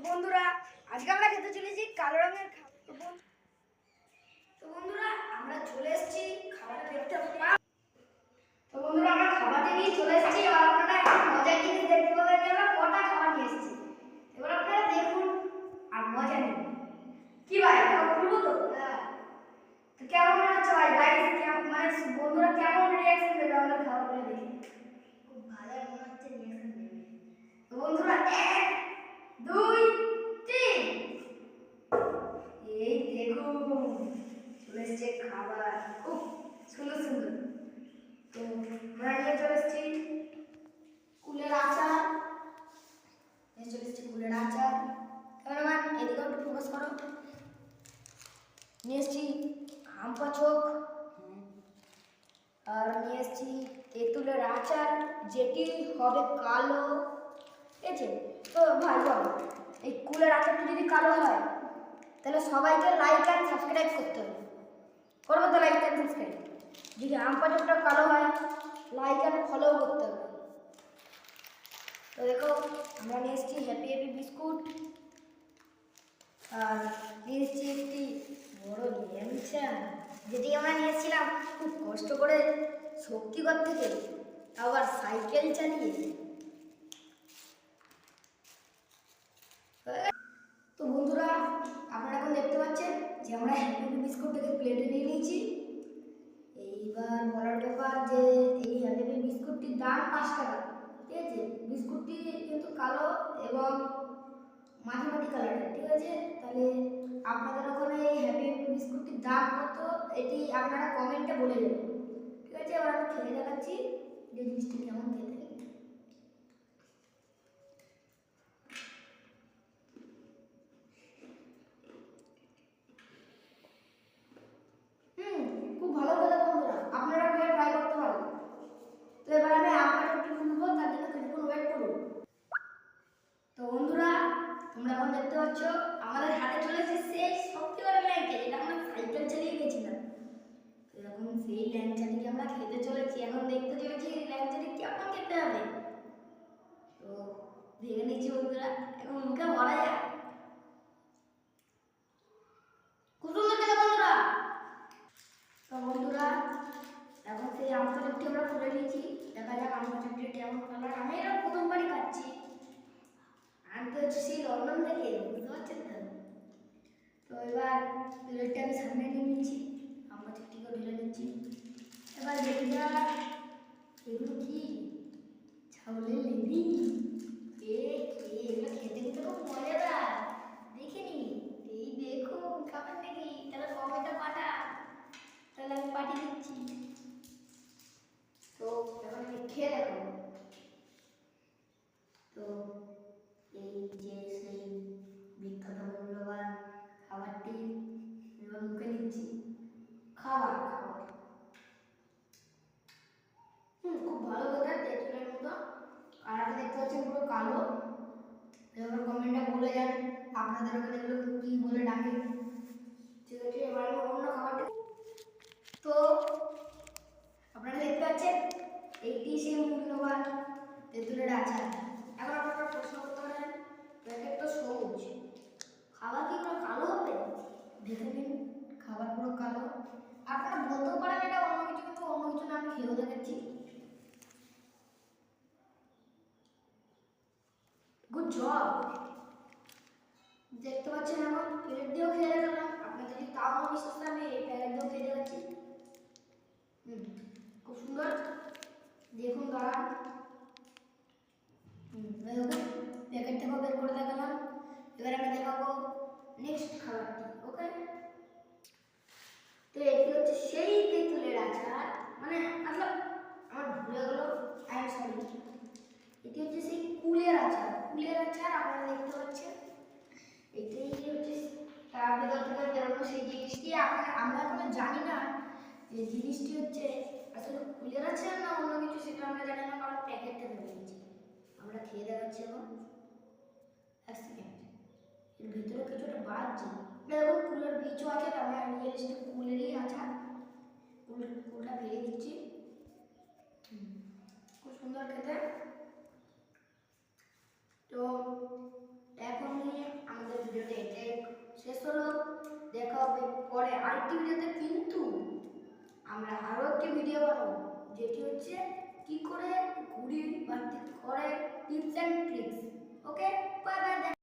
বন্ধুরা আজকে আমরা খেতে চলেছি কালো রঙের খাবার। তো বন্ধুরা আমরা চলে এসেছি খাবারটা দেখতে পাবো। তো বন্ধুরা আমরা খাবারটা নিয়ে চলে এসেছি। আর আপনারা একটা মজার জিনিস দেখতে পাবেন যে আমরা কটা খাবার নিয়ে এসেছি। এবার আপনারা দেখুন আর মজা নিন। কি ভাই খুলবো তো? তো কেমন মনে হচ্ছে ভাই? গাইস মানে বন্ধুরা কেমন রিঅ্যাকশন দেবে আমাদের খাবারগুলো দেখে? খুব ভালো মনে হচ্ছে রিঅ্যাকশন দেবে। তো বন্ধুরা 1 2 3 এই দেখুন চলে এসছে খাবার, খুব সুন্দর সুন্দর। তো আমরা নিয়ে চলে এসছি কুলের আচার, নিয়ে চলে এসছি কুলের আচার। ক্যামেরাম্যান এদিকে একটু ফোকাস করো। নিয়ে এসছি আম পাচক, আর নিয়ে এসছি তেঁতুলের আচার যেটি হবে কালো। ঠিক আছে? তো ভাই বলো এই কুলের আচারটা যদি কালো হয় তাহলে সবাইকে লাইক অ্যান্ড সাবস্ক্রাইব করতে হবে। করবো তো লাইক অ্যান্ড সাবস্ক্রাইব? যদি আম পাচকটা কালো হয় লাইক অ্যান্ড ফলো করতে হবে। তো দেখো আমরা নিয়ে এসেছি হ্যাপি হ্যাপি বিস্কুট, আর নিয়ে এসেছি একটি বড় ল্যাংচা যেটি আমরা নিয়েছিলাম খুব কষ্ট করে শক্তিগড় থেকে, আবার সাইকেল চালিয়ে। তো বন্ধুরা আপনারা এখন দেখতে পাচ্ছেন যে আমরা হ্যাপি বিস্কুটটাকে প্লেটে নিয়ে নিয়েছি। এইবার বলার ব্যাপার যে এই হ্যাপি বিস্কুটটির দাম 5 টাকা। ঠিক আছে? বিস্কুটটি কিন্তু কালো এবং মাটি মাটি কালারের। ঠিক আছে? তাহলে আপনাদের ওখানে এই হ্যাপি বিস্কুটটির দাম কত এটি আপনারা কমেন্টে বলে দেবেন। ঠিক আছে? এবার আমি খেয়ে দেখাচ্ছি যে জিনিসটি কেমন খেতে। খুব ভালো খেতে বন্ধুরা, আপনারা খেয়ে ট্রাই করতে পারেন। তো এবার আমি আপনার একটু খুলবো, তার জন্য কিছুক্ষণ ওয়েট করুন। তো বন্ধুরা তোমরা এখন দেখতে পাচ্ছ আমাদের হাতে চলে এসেছে সেই শক্তিগড় ল্যাংচা যেটা আমরা সাইকেল চালিয়ে গেছিলাম। তো এখন সেই ল্যাংচাটিকে আমরা খেতে চলেছি। এখন দেখতে চলেছি এই ল্যাংচাটি কেমন খেতে হবে। তো ভেঙে নিচ্ছি বন্ধুরা, এখন মুখে ভরা যায়। খুব সুন্দর খেতে বন্ধুরা। তো বন্ধুরা এখন সেই আম পাচকটি আমরা খুলে নিয়েছি। দেখা যাক আম পাচকটি কেমন কালার। আমি এটা প্রথমবারই খাচ্ছি, আনতে হচ্ছে সেই লন্ডন থেকে, বুঝতে পারছেন তো? তো এবার প্লেটটা আমি সামনে নিয়ে নিচ্ছি, আম পাচকটিকে ঢেলে নিচ্ছি। এবার দেখে যাক এগুলো কি ছাগলের লেবি। এগুলো খেতে খেতে খুব মজাদার, দেখে নি। এই দেখুন খাবেন নাকি? তাহলে কমেন্টে পাঠা, তাহলে আমি পাঠিয়ে দিচ্ছি। তো এখন আমি খেয়ে দেখো। তো এই যে সেই বিখ্যাত মূল্যবান খাবারটি এবার মুখে নিচ্ছি। খাবার খাবার খুব ভালো কথা, তেঁতুলের মতো। আর আপনি দেখতে পাচ্ছেন পুরো কালো। এবার কমেন্টে বলে যান আপনাদের ওখানে এগুলো কি বলে ডাকে। ঠিক আছে? এবার আমি অন্য খাবারটা। তো আপনারা দেখতে পাচ্ছেন এইটি সেই মূল্যবান তেঁতুলের আচার। এখন আপনারা প্রশ্ন করতে পারেন প্যাকেট তো সবুজ, খাবার কি পুরো কালো হবে? দেখে নিন খাবার পুরো কালো। আপনারা বলতেও পারেন এটা অন্য কিছু, কিন্তু অন্য কিছু না, আমি খেয়েও দেখাচ্ছি। Good job. দেখতে পাচ্ছেন এখন প্লেট দিয়েও খেয়ে দেখালাম। আপনাদের যদি তাও না বিশ্বাস হয় আমি এই প্যাকেট দিয়েও খেয়ে দেখাচ্ছি। খুব সুন্দর, দেখুন দাঁড়ান। প্যাকেট থেকে বের করে দেখালাম। এবার আমি দেখাবো নেক্সট খাবারটি। ওকে? তো এটি হচ্ছে সেই তেঁতুলের আচার, মানে আমার ভুলে গেল, আই এম সরি। এটি হচ্ছে সেই কুলের আচার। কুলের আচার আপনারা দেখতে পাচ্ছেন, এটাই হচ্ছে তার ভেতর থেকে বেরোনো সেই জিনিসটি। আমরা এখনো জানি না যে জিনিসটি হচ্ছে আসলে কুলের আচার না অন্য কিছু, সেটা আমরা জানি না, কারণ প্যাকেটটা বেরিয়েছে। আমরা খেয়ে দেখাচ্ছি এখন। এক সেকেন্ড, এর ভিতরে কিছুটা বাজছে। দেখুন কুলের বীজও আছে, তার মানে রিয়েলিস্টিক কুলেরই আচার। কুলটা ভেঙে দিচ্ছি। খুব সুন্দর খেতে। তো এখন নিয়ে পরে আরেকটি ভিডিওতে কিন্তু আমরা আরও একটি ভিডিও বানাবো, যেটি হচ্ছে কি করে ঘুড়ি বাড়তি করে tips and tricks. Okay, bye bye.